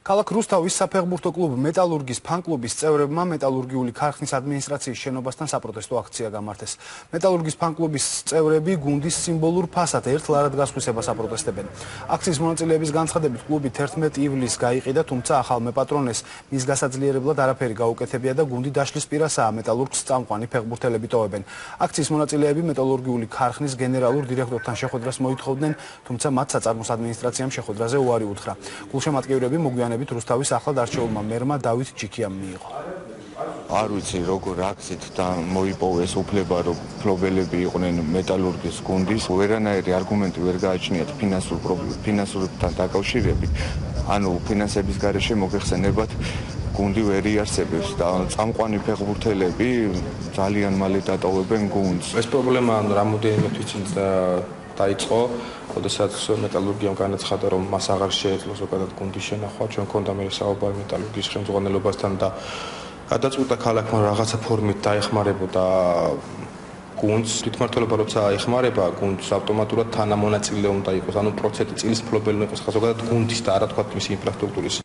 ქალაქ რუსთავის საფეხბურთო კლუბ მეტალურგის ფან-კლუბის წევრებმა მეტალურგიული ქარხნის ადმინისტრაციის შენობასთან საპროტესტო აქცია გამართეს. მეტალურგის ფან-კლუბის წევრები გუნდის სიმბოლურ ფასად ერთ ლარად გასხვისებას აპროტესტებენ. აქციის მონაწილეების განცხადებით კლუბი 11 ივლისს გაიყიდა, თუმცა ახალ მეპატრონეს მის გასაძლიერებლად არაფერი გაუკეთებია და გუნდი დაშლის პირასაა მეტალურგს წამყვანი ფეხბურთელები ტოვებენ. აქციის მონაწილეები მეტალურგიული ქარხნის გენერალურ დირექტორთან შეხვედრას მოითხოვდნენ, თუმცა მათ საწარმოს ადმინისტრაციამ შეხვედრაზე უარი უთხრა. გულშემატკივრები მოგვიანებით რუსთავის ახლად არჩეულმა მერმა დავით ჯიქიამ მიიღო. არ ვიცი როგორ აქცით და მოიპოვეს უფლება რომ ფლობელები იყვნენ მეტალურგის გუნდის. ვერანაირი არგუმენტი ვერ გააჩნიათ ფინანსურთან დაკავშირებით. ანუ ფინანსების გარეშე მოგეხსენებათ გუნდი ვერ იარსებებს და წამყვანი ფეხბურთელები ძალიან მალე დატოვებენ გუნდს. ეს პრობლემა რამოდენიმე თვით დაიწყო, როდესაც მეტალურგიამ განაცხადა, რომ მას აღარ შეეძლო ზოგადად გუნდის შენახვა. ჩვენ გქონდა მე საუბარი მეტალურგის ხელმძღვანელობასთან და გადაწყვიტა ქალაქმა რაღაცა ფორმით დაეხმარებოდა გუნდს. თვითმმართველობა როცა ეხმარება გუნდს, ავტომატურად თანამონაწილე უნდა იყოს, ანუ პროცენტი წილის მფლობელი იყოს ზოგადად გუნდის და არა თქვა მისი ინფრასტრუქტურის.